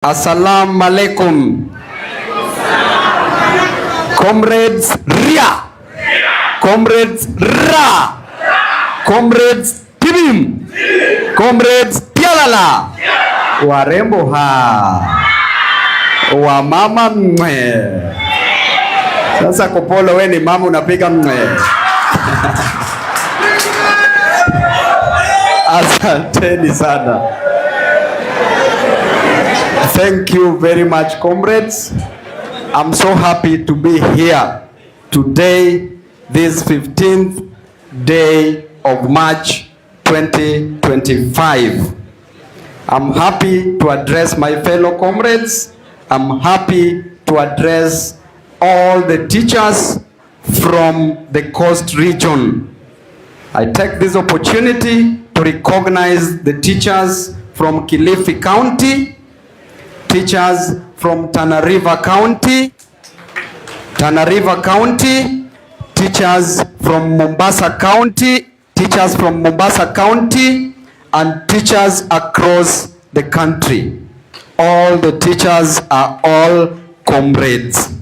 Assalamu alaikum. Comrades Ria. Comrades Ra. Comrades Tibim. Comrades Tialala. Warembo ha. Wamama mwe. Sasa Kopolo we ni mama unapiga mwe. Asanteni sana. Thank you very much, comrades. I'm so happy to be here today, this 15th day of March 2025. I'm happy to address my fellow comrades. I'm happy to address all the teachers from the Coast region. I take this opportunity to recognize the teachers from Kilifi County, teachers from Tana River County, teachers from Mombasa County, and teachers across the country. All the teachers are all comrades.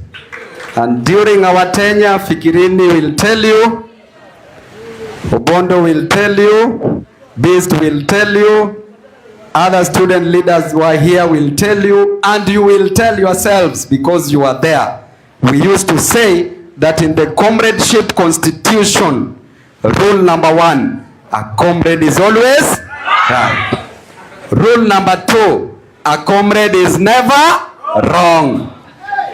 And during our tenure, Fikirini will tell you, Obondo will tell you, Beast will tell you, other student leaders who are here will tell you, and you will tell yourselves because you are there. We used to say that in the comradeship constitution, rule number 1, a comrade is always right. Rule number 2, a comrade is never wrong.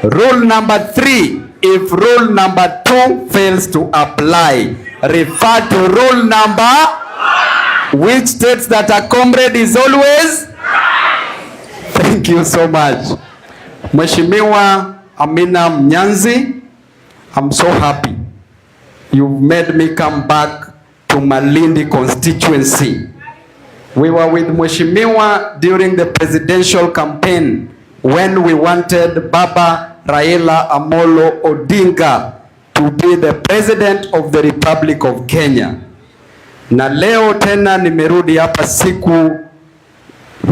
Rule number 3, if rule number 2 fails to apply, refer to rule number which states that a comrade is always right. Thank you so much. Mheshimiwa Amina Mnyanzi, I'm so happy you've made me come back to Malindi constituency. We were with Mheshimiwa during the presidential campaign when we wanted Baba Raila Amolo Odinga to be the president of the Republic of Kenya. Na leo tena nimerudi hapa siku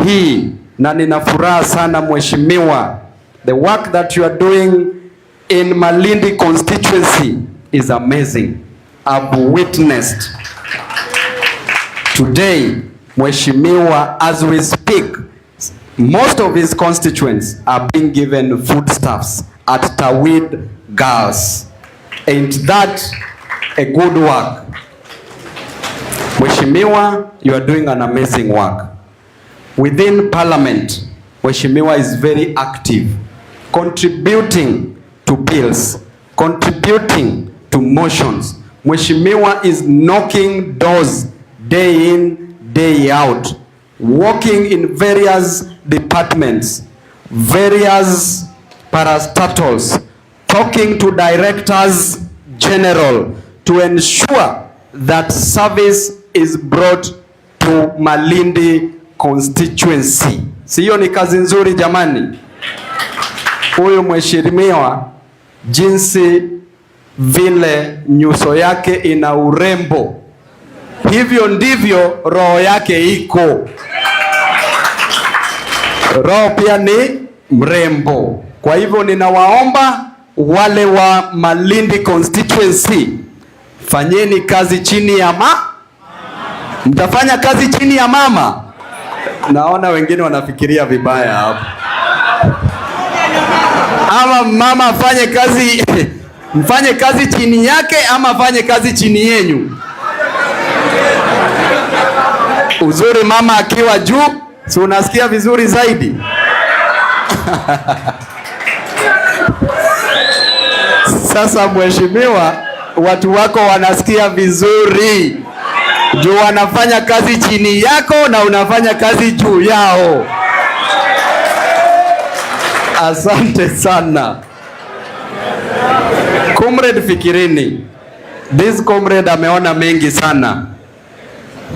hii na nina furaha sana mheshimiwa. The work that you are doing in Malindi constituency is amazing. I've witnessed today, mheshimiwa, as we speak, most of his constituents are being given foodstuffs at Tawid Girls. Ain't that a good work? Mheshimiwa, you are doing an amazing work. Within Parliament, Mheshimiwa is very active, contributing to bills, contributing to motions. Mheshimiwa is knocking doors day in, day out, working in various departments, various parastatals, talking to directors general to ensure that service is brought to Malindi constituency. Siyo ni kazi nzuri jamani? Huyu mheshimiwa jinsi vile nyuso yake ina urembo, hivyo ndivyo roho yake iko. Roho pia ni mrembo. Kwa hivyo ninawaomba wale wa Malindi constituency, fanyeni kazi chini ya Mtafanya kazi chini ya mama? Naona wengine wanafikiria vibaya hapo. Ama mama afanye kazi mfanye kazi chini yake ama afanye kazi chini yenyu? Uzuri mama akiwa juu, si unasikia vizuri zaidi? Sasa mheshimiwa, watu wako wanasikia vizuri juu wanafanya kazi chini yako na unafanya kazi juu yao. Asante sana. Comrade Fikirini, this comrade ameona mengi sana.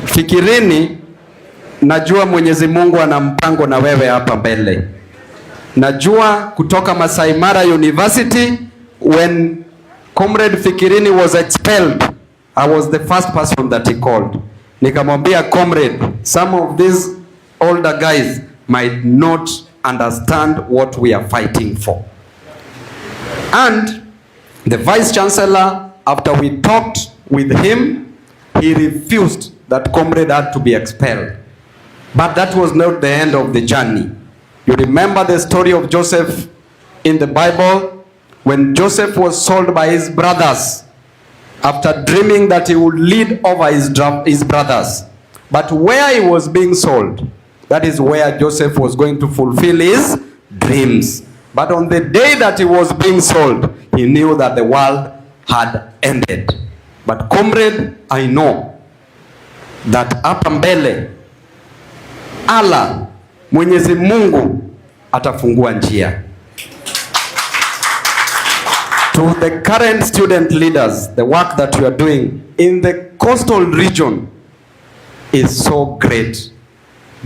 Fikirini, najua Mwenyezi Mungu ana mpango na wewe hapa mbele. Najua kutoka Masai Mara University, when Comrade Fikirini was expelled, I was the first person that he called. Nikamwambia, comrade, some of these older guys might not understand what we are fighting for. And the Vice Chancellor, after we talked with him, he refused that comrade had to be expelled. But that was not the end of the journey. You remember the story of Joseph in the Bible, when Joseph was sold by his brothers after dreaming that he would lead over his brothers. But where he was being sold, that is where Joseph was going to fulfill his dreams. But on the day that he was being sold, he knew that the world had ended. But comrade, I know that hapa mbele Allah Mwenyezi Mungu atafungua njia. To the current student leaders, the work that you are doing in the coastal region is so great.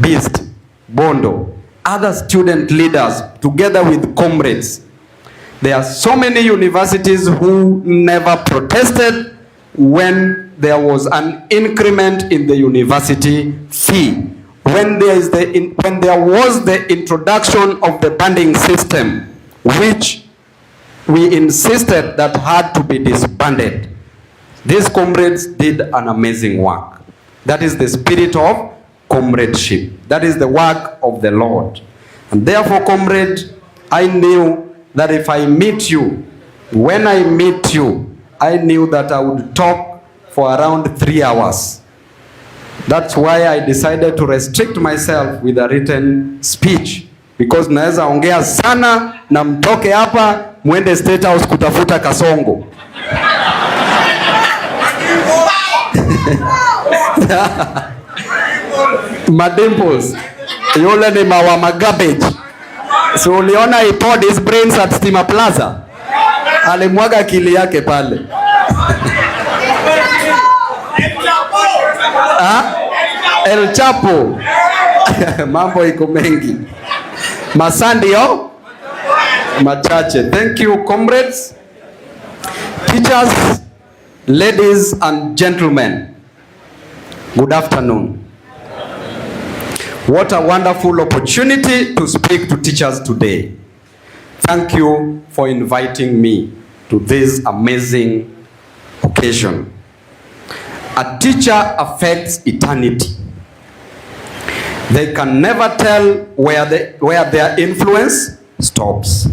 Beast, Bondo, other student leaders, together with comrades. There are so many universities who never protested when there was an increment in the university fee. When there was the introduction of the banding system, which we insisted that had to be disbanded. These comrades did an amazing work. That is the spirit of comradeship. That is the work of the Lord. And therefore, comrade, I knew that if I meet you, when I meet you, I knew that I would talk for around 3 hours. That's why I decided to restrict myself with a written speech, because naweza ongea sana na mtoke hapa mwende State House kutafuta kasongo. Madimples, yule ni mawama garbage. So uliona he poured his brains at Stima Plaza, alimwaga akili yake pale. El Chapo. Mambo iko mengi. Masandio machache. Thank you, comrades, teachers, ladies and gentlemen. Good afternoon. What a wonderful opportunity to speak to teachers today. Thank you for inviting me to this amazing occasion. A teacher affects eternity. They can never tell where their influence stops.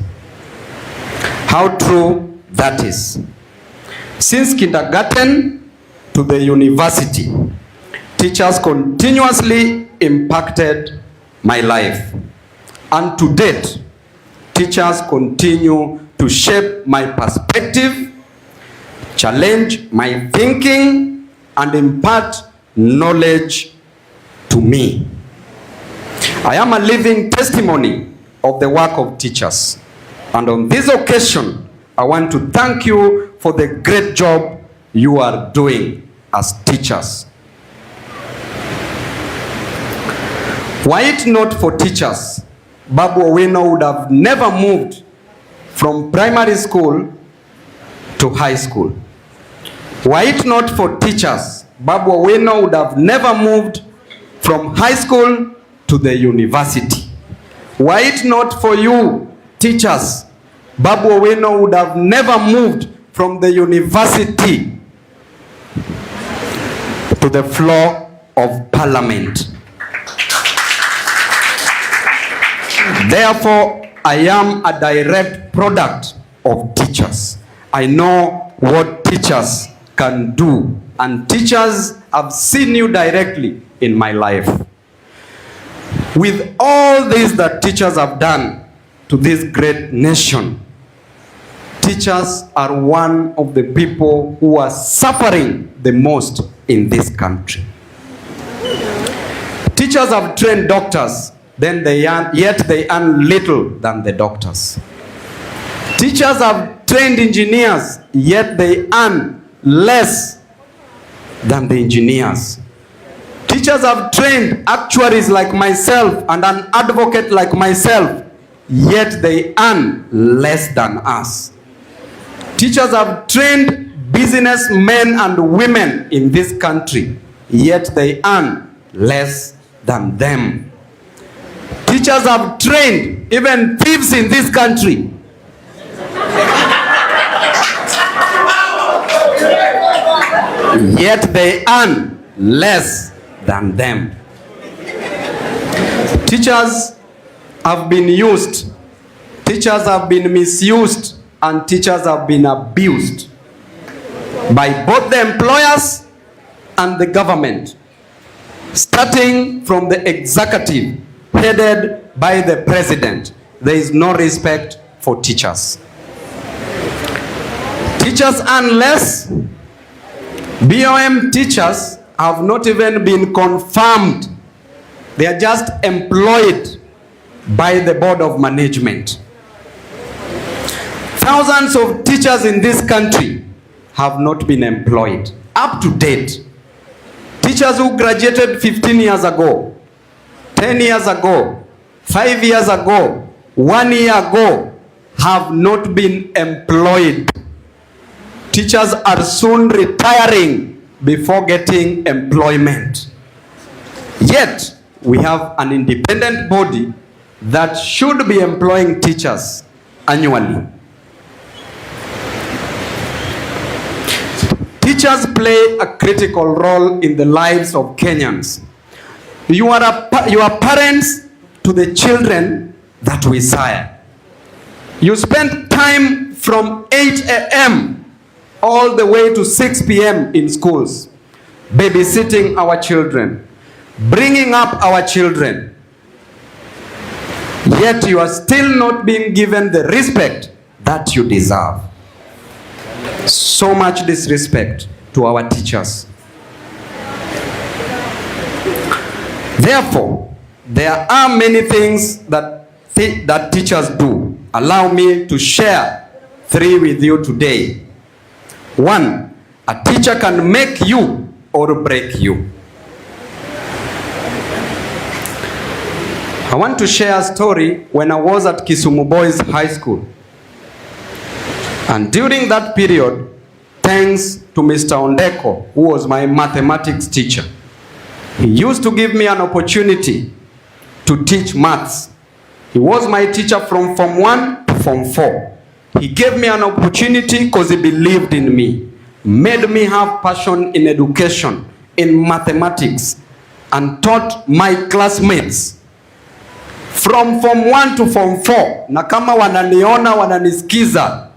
How true that is. Since kindergarten to the university, teachers continuously impacted my life. And to date, teachers continue to shape my perspective, challenge my thinking, and impart knowledge to me. I am a living testimony of the work of teachers. And on this occasion, I want to thank you for the great job you are doing as teachers. Were it not for teachers, Babu Owino would have never moved from primary school to high school. Were it not for teachers, Babu Owino would have never moved from high school to the university. Were it not for you, teachers, Babu Owino would have never moved from the university to the floor of parliament. Therefore, I am a direct product of teachers. I know what teachers can do, and teachers have seen you directly in my life. With all this that teachers have done to this great nation, teachers are one of the people who are suffering the most in this country. Teachers have trained doctors, yet they earn little than the doctors. Teachers have trained engineers, yet they earn less than the engineers. Teachers have trained actuaries like myself and an advocate like myself, yet they earn less than us. Teachers have trained businessmen and women in this country, yet they earn less than them. Teachers have trained even thieves in this country. Yet they earn less than them. Teachers have been used, teachers have been misused, and teachers have been abused by both the employers and the government, starting from the executive headed by the president. There is no respect for teachers. Teachers earn less. BOM teachers have not even been confirmed. They are just employed by the board of management. Thousands of teachers in this country have not been employed. Up to date, teachers who graduated 15 years ago, 10 years ago, 5 years ago, 1 year ago, have not been employed. Teachers are soon retiring before getting employment. Yet, we have an independent body that should be employing teachers annually. Teachers play a critical role in the lives of Kenyans. You are parents to the children that we sire. You spend time from 8 a.m. all the way to 6 p.m. in schools, babysitting our children, bringing up our children. Yet you are still not being given the respect that you deserve. So much disrespect to our teachers. Therefore, there are many things that teachers do. Allow me to share 3 with you today. 1, a teacher can make you or break you. I want to share a story when I was at Kisumu Boys High School. And during that period, thanks to Mr. Ondeko, who was my mathematics teacher, he used to give me an opportunity to teach maths. He was my teacher from Form 1 to Form 4. He gave me an opportunity because he believed in me, made me have passion in education, in mathematics, and taught my classmates from Form 1 to Form 4. Na kama wananiona, wananisikiza,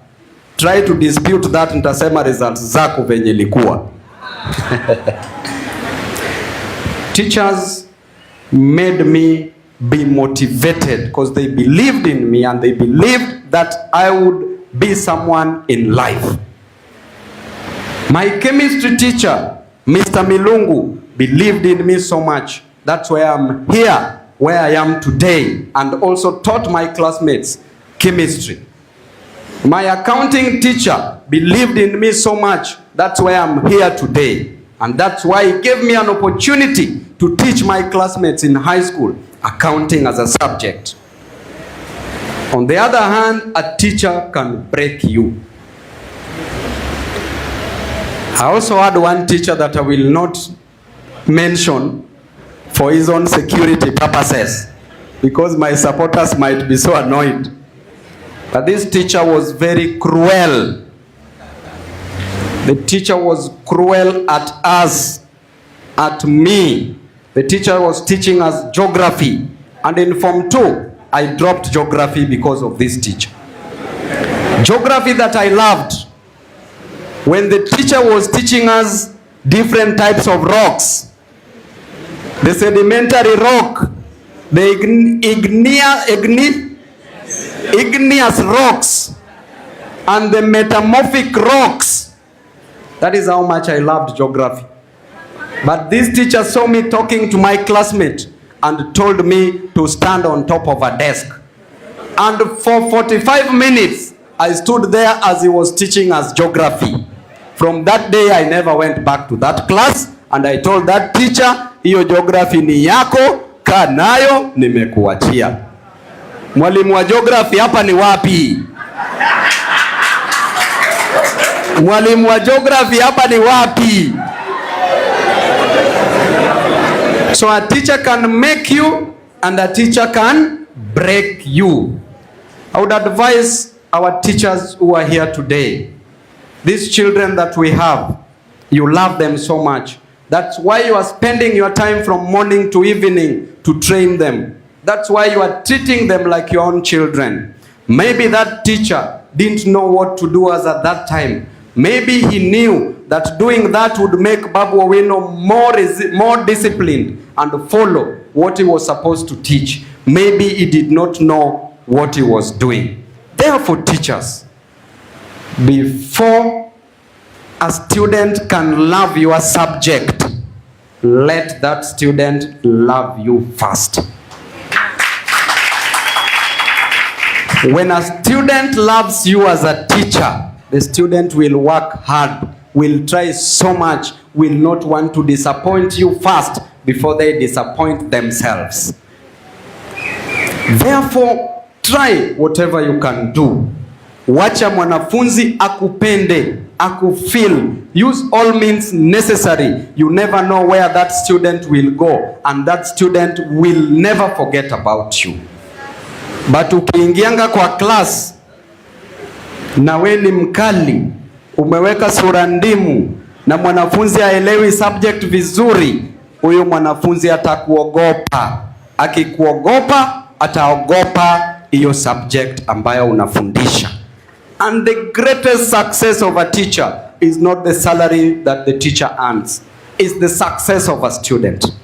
try to dispute that, nitasema results zako venye likuwa. Teachers made me be motivated because they believed in me and they believed that I would be someone in life. My chemistry teacher, Mr. Milungu, believed in me so much. That's why I'm here, where I am today, and also taught my classmates chemistry. My accounting teacher believed in me so much. That's why I'm here today. And that's why he gave me an opportunity to teach my classmates in high school accounting as a subject. On the other hand, a teacher can break you. I also had one teacher that I will not mention for his own security purposes, because my supporters might be so annoyed. But this teacher was very cruel. The teacher was cruel at us, at me. The teacher was teaching us geography. And in Form 2, I dropped geography because of this teacher. Geography that I loved. When the teacher was teaching us different types of rocks, the sedimentary rock, the igneous rocks, and the metamorphic rocks. That is how much I loved geography. But this teacher saw me talking to my classmate and told me to stand on top of a desk. And for 45 minutes, I stood there as he was teaching us geography. From that day, I never went back to that class, and I told that teacher, hiyo geography ni yako, kaa nayo, nimekuachia. Mwalimu wa geography hapa ni wapi? Mwalimu wa geography hapa ni wapi? So a teacher can make you and a teacher can break you. I would advise our teachers who are here today, these children that we have, you love them so much. That's why you are spending your time from morning to evening to train them. That's why you are treating them like your own children. Maybe that teacher didn't know what to do as at that time. Maybe he knew that doing that would make Babu Owino more disciplined and follow what he was supposed to teach. Maybe he did not know what he was doing. Therefore, teachers, before a student can love your subject, let that student love you first. When a student loves you as a teacher, the student will work hard, will try so much, will not want to disappoint you first before they disappoint themselves. Therefore, try whatever you can do. Wacha mwanafunzi akupende, akufeel. Use all means necessary. You never know where that student will go, and that student will never forget about you. But ukiingianga kwa class na we ni mkali, umeweka sura ndimu na mwanafunzi haelewi subject vizuri, huyo mwanafunzi atakuogopa. Akikuogopa, ataogopa hiyo subject ambayo unafundisha. And the greatest success of a teacher is not the salary that the teacher earns. It's the success of a student.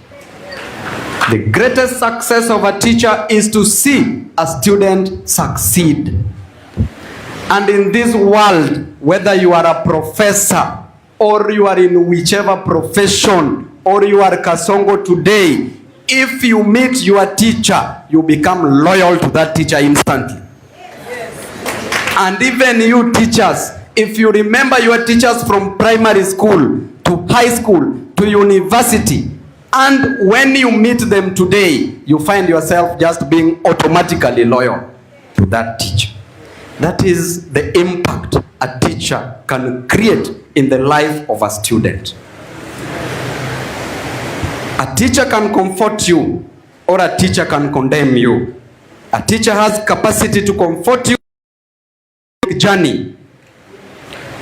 The greatest success of a teacher is to see a student succeed. And in this world, whether you are a professor or you are in whichever profession or you are Kasongo today, if you meet your teacher, you become loyal to that teacher instantly. And even you teachers, if you remember your teachers from primary school to high school to university, and when you meet them today, you find yourself just being automatically loyal to that teacher. That is the impact a teacher can create in the life of a student. A teacher can comfort you, or a teacher can condemn you. A teacher has capacity to comfort you journey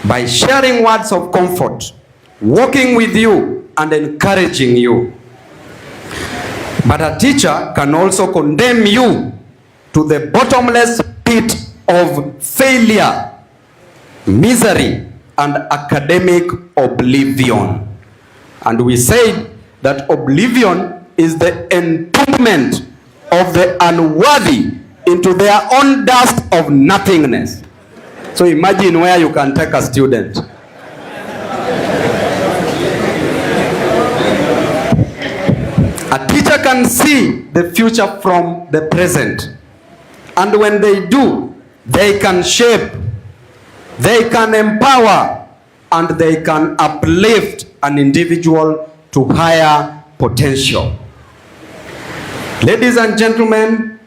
by sharing words of comfort, walking with you and encouraging you. But a teacher can also condemn you to the bottomless pit of failure, misery, and academic oblivion. And we said that oblivion is the entombment of the unworthy into their own dust of nothingness. So imagine where you can take a student. A teacher can see the future from the present. And when they do, they can shape, they can empower, and they can uplift an individual to higher potential. Ladies and gentlemen,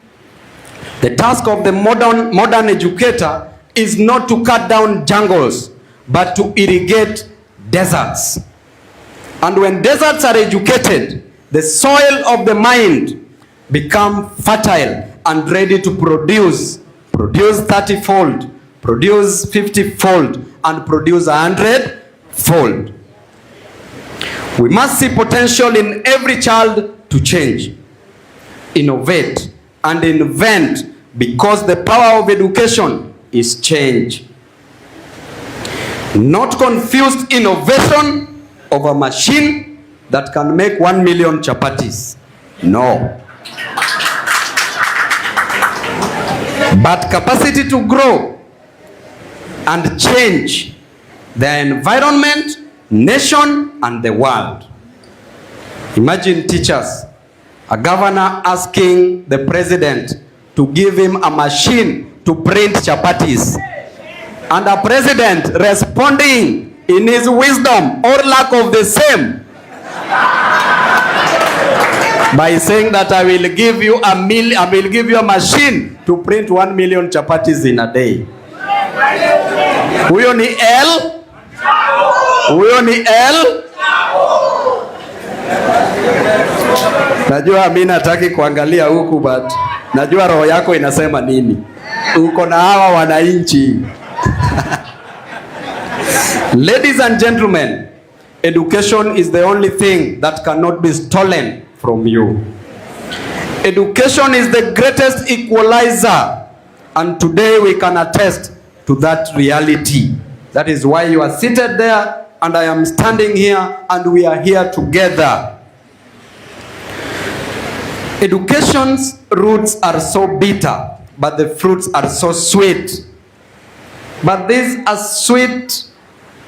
the task of the modern educator is not to cut down jungles, but to irrigate deserts. And when deserts are educated, the soil of the mind become fertile and ready to produce 30-fold, produce 50-fold, and produce 100-fold. We must see potential in every child to change, innovate, and invent, because the power of education is change. Not confused innovation of a machine that can make 1 million chapatis. No. But capacity to grow and change the environment, nation, and the world. Imagine teachers, a governor asking the president to give him a machine to print chapatis, and a president responding in his wisdom or lack of the same by saying that I will give you a machine to print 1 million chapatis in a day. Huyo ni L? Huyo ni L? Najua mimi nataki kuangalia huku, but Najua roho yako inasema nini. Uko na hawa wananchi. Ladies and gentlemen, education is the only thing that cannot be stolen from you. Education is the greatest equalizer, and today we can attest to that reality. That is why you are seated there and I am standing here and we are here together. Education's roots are so bitter, but the fruits are so sweet. But these are sweet,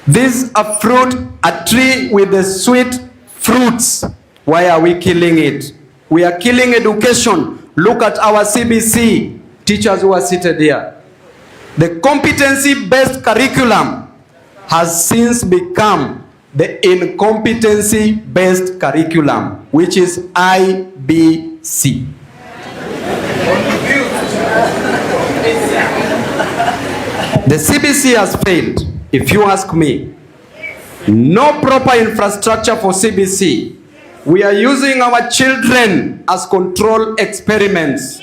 these are fruit, a tree with the sweet fruits. Why are we killing it? We are killing education. Look at our CBC teachers who are seated here. The competency-based curriculum has since become the incompetency-based curriculum, which is IBC. The CBC has failed, if you ask me. No proper infrastructure for CBC. We are using our children as control experiments.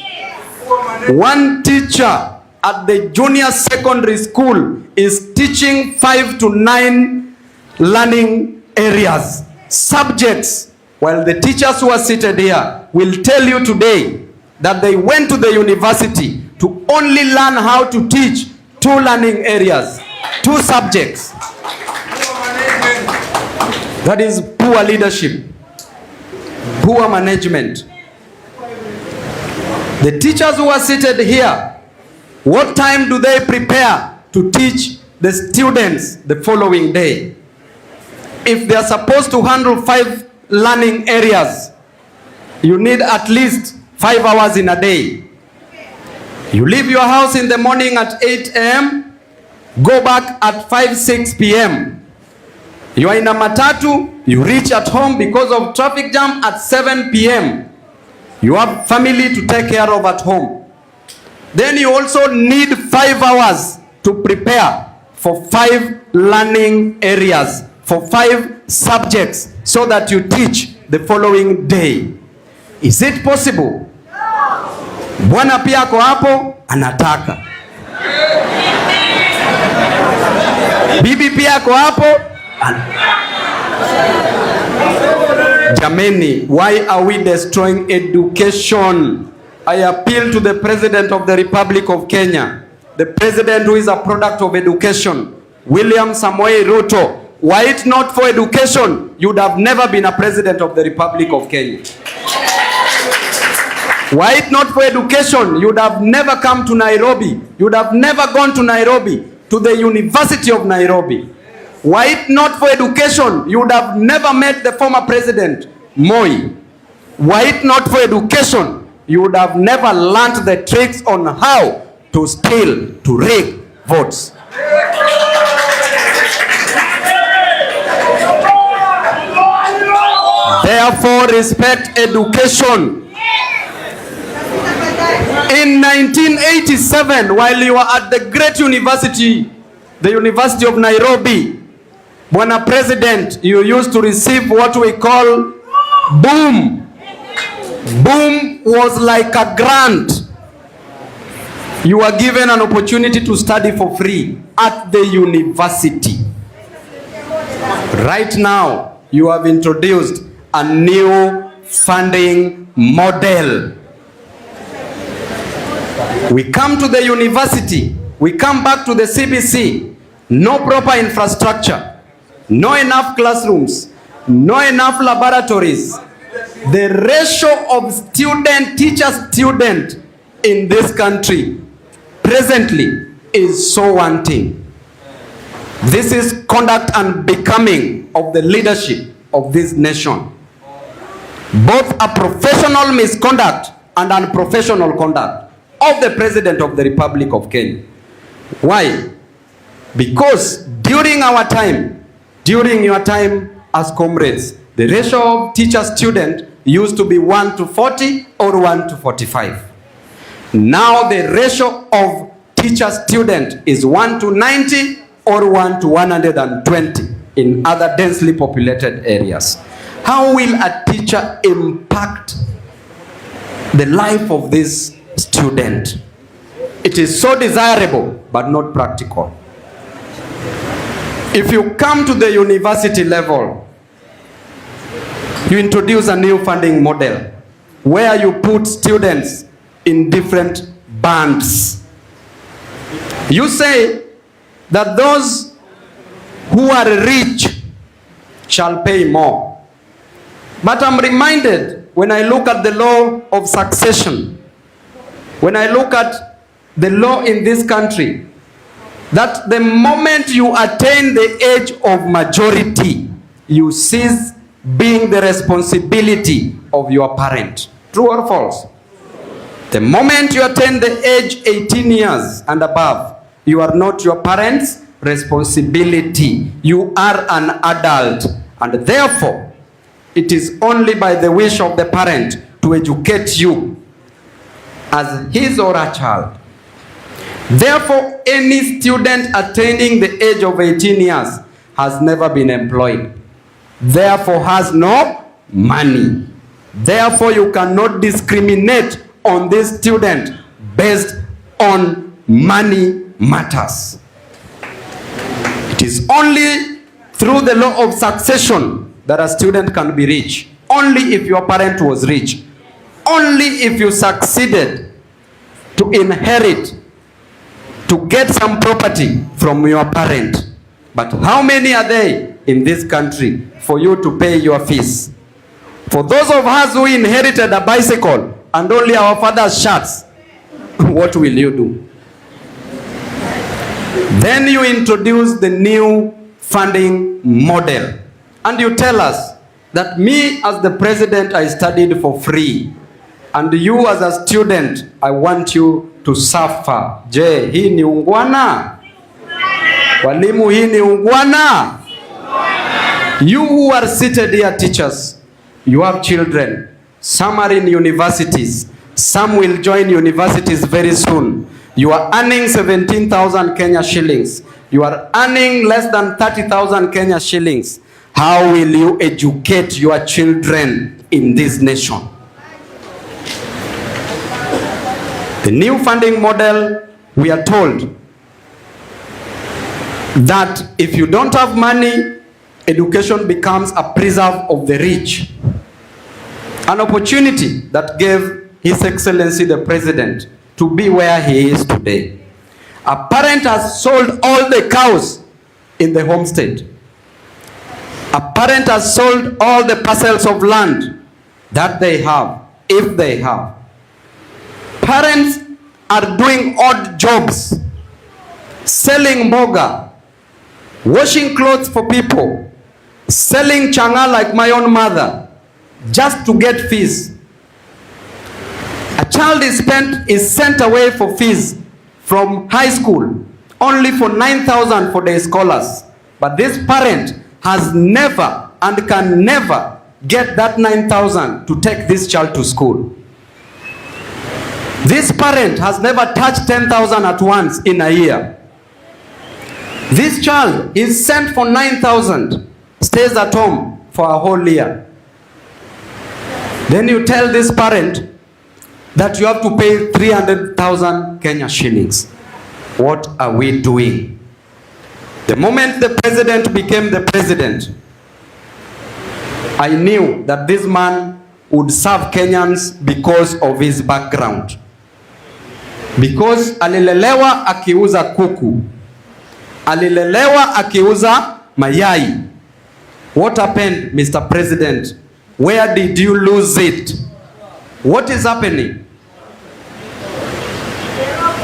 One teacher at the junior secondary school is teaching 5 to 9 learning areas, subjects, while the teachers who are seated here will tell you today that they went to the university to only learn how to teach 2 learning areas, 2 subjects. That is poor leadership, poor management. The teachers who are seated here, what time do they prepare to teach the students the following day? If they are supposed to handle 5 learning areas, you need at least 5 hours in a day. You leave your house in the morning at 8 a.m., go back at 5-6 p.m. You are in a matatu, you reach at home because of traffic jam at 7 p.m. You have family to take care of at home. Then you also need 5 hours to prepare for 5 learning areas, for 5 subjects, so that you teach the following day. Is it possible? Bwana pia ako hapo anataka. Bibi pia ako hapo. Jameni, why are we destroying education? I appeal to the President of the Republic of Kenya, the President who is a product of education, William Samoei Ruto. Were it not for education, you would have never been a President of the Republic of Kenya. Were it not for education, you would have never come to Nairobi. You would have never gone to Nairobi, to the University of Nairobi. Were it not for education, you would have never met the former President, Moi. Were it not for education, you would have never learned the tricks on how to steal, to rig votes. Therefore, respect education. In 1987, while you were at the great university, the University of Nairobi, Bwana President, you used to receive what we call boom. Boom was like a grant. You were given an opportunity to study for free at the university. Right now, you have introduced a new funding model. We come to the university, we come back to the CBC, no proper infrastructure, no enough classrooms, no enough laboratories. The ratio of teacher-student in this country presently is so wanting. This is conduct and becoming of the leadership of this nation. Both a professional misconduct and unprofessional conduct of the President of the Republic of Kenya. Why? Because during our time, during your time as comrades, the ratio of teacher-student used to be 1 to 40 or 1 to 45. Now the ratio of teacher-student is 1 to 90 or 1 to 120 in other densely populated areas. How will a teacher impact the life of this student. It is so desirable, but not practical. If you come to the university level, you introduce a new funding model where you put students in different bands. You say that those who are rich shall pay more. But I'm reminded when I look at the law of succession, when I look at the law in this country, that the moment you attain the age of majority, you cease being the responsibility of your parent. True or false? The moment you attain the age 18 years and above, you are not your parents' responsibility. You are an adult, and therefore, it is only by the wish of the parent to educate you as his or her child. Therefore, any student attaining the age of 18 years has never been employed. Therefore, has no money. Therefore, you cannot discriminate on this student based on money matters. It is only through the law of succession that a student can be rich. Only if your parent was rich. Only if you succeeded to inherit, to get some property from your parent. But how many are there in this country for you to pay your fees? For those of us who inherited a bicycle and only our father's shirts, what will you do? Then you introduce the new funding model, and you tell us that me as the president, I studied for free, and you as a student, I want you to suffer. Je, hii ni ungwana? Walimu, hii ni ungwana? You who are seated here, teachers, you have children. Some are in universities. Some will join universities very soon. You are earning 17,000 Kenya shillings. You are earning less than 30,000 Kenya shillings. How will you educate your children in this nation? The new funding model, we are told that if you don't have money, education becomes a preserve of the rich. An opportunity that gave His Excellency the President to be where he is today. A parent has sold all the cows in the homestead. A parent has sold all the parcels of land that they have, if they have. Parents are doing odd jobs, selling mboga, washing clothes for people, selling changa like my own mother, just to get fees. A child is sent away for fees from high school, only for 9,000 for the scholars. But this parent has never and can never get that 9,000 to take this child to school. This parent has never touched 10,000 at once in a year. This child is sent for 9,000, stays at home for a whole year. Then you tell this parent that you have to pay 300,000 Kenya shillings. What are we doing? The moment the president became the president, I knew that this man would serve Kenyans because of his background. Because alilelewa akiuza kuku. Alilelewa akiuza mayai. What happened, Mr. President? Where did you lose it? What is happening?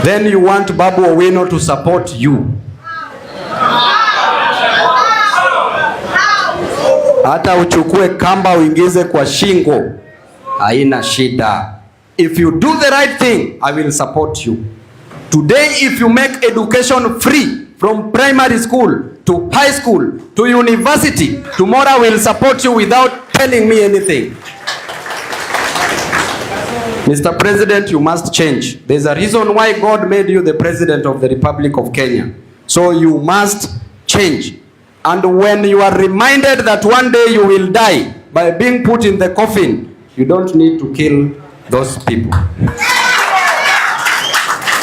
Then you want Babu Owino to support you. Hata uchukue kamba uingize kwa shingo, haina shida. If you do the right thing, I will support you. Today, if you make education free from primary school to high school to university, tomorrow I will support you without telling me anything. Mr. President, you must change. There's a reason why God made you the President of the Republic of Kenya. So you must change. And when you are reminded that one day you will die by being put in the coffin, you don't need to kill those people.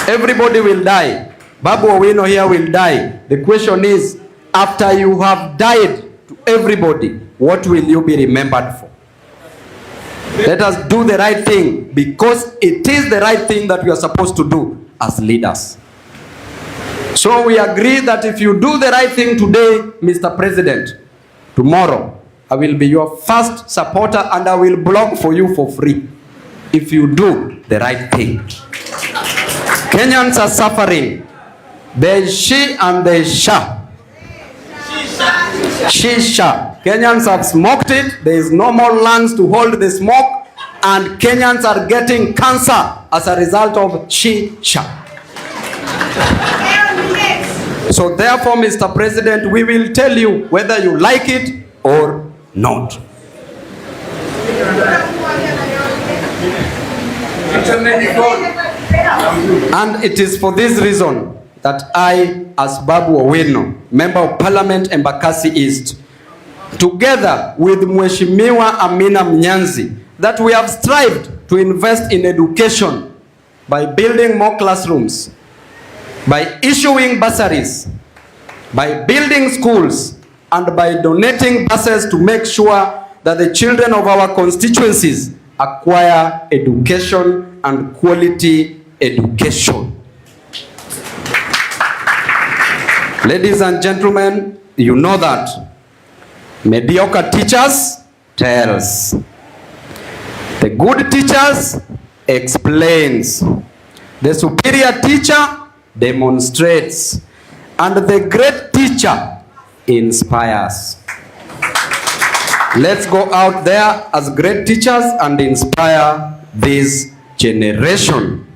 Everybody will die. Babu Owino here will die. The question is, after you have died to everybody, what will you be remembered for? Let us do the right thing, because it is the right thing that we are supposed to do as leaders. So we agree that if you do the right thing today, Mr. President, tomorrow I will be your first supporter and I will blog for you for free if you do the right thing. Kenyans are suffering. There is she and there is sha. Shisha. Kenyans have smoked it. There is no more lungs to hold the smoke, and Kenyans are getting cancer as a result of shisha. So therefore, Mr. President, we will tell you whether you like it or not. And it is for this reason that I, as Babu Owino, Member of Parliament Embakasi East, together with Mheshimiwa Amina Mnyanzi, that we have strived to invest in education by building more classrooms, by issuing bursaries, by building schools, and by donating buses to make sure that the children of our constituencies acquire education and quality education. Ladies and gentlemen, you know that mediocre teachers tells. The good teachers explains. The superior teacher demonstrates. And the great teacher inspires. Let's go out there as great teachers and inspire this generation.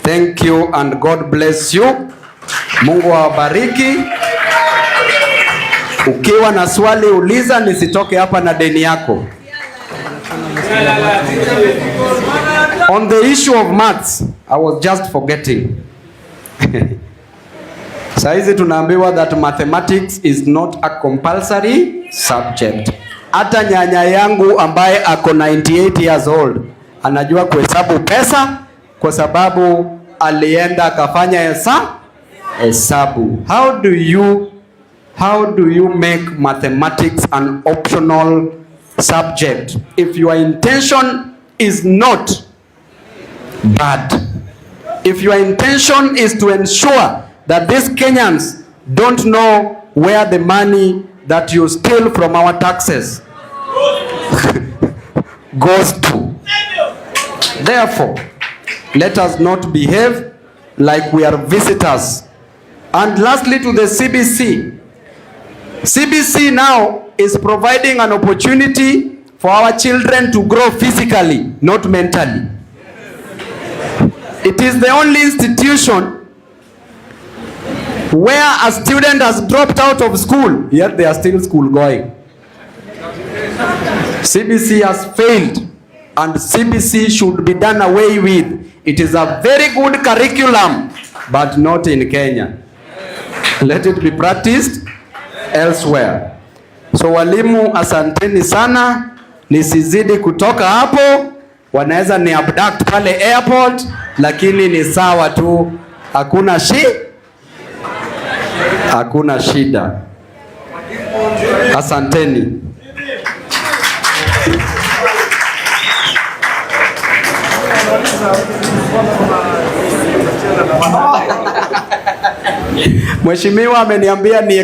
Thank you and God bless you. Mungu awabariki. Ukiwa na swali uliza, nisitoke hapa na deni yako. On the issue of maths, I was just forgetting. Saizi tunaambiwa that mathematics is not a compulsory subject. Hata nyanya yangu ambaye ako 98 years old anajua kuhesabu pesa kwa sababu alienda akafanya hesabu. How do you make mathematics an optional subject if your intention is not bad? If your intention is to ensure that these Kenyans don't know where the money that you steal from our taxes goes to. Therefore, let us not behave like we are visitors. And lastly, to the CBC. CBC now is providing an opportunity for our children to grow physically, not mentally. It is the only institution where a student has dropped out of school, yet they are still school going. CBC has failed, and CBC should be done away with. It is a very good curriculum, but not in Kenya. Let it be practiced elsewhere. So walimu, asanteni sana, nisizidi kutoka hapo. Wanaweza ni abduct pale airport, lakini ni sawa tu, hakuna shida. Asanteni. Mheshimiwa ameniambia ni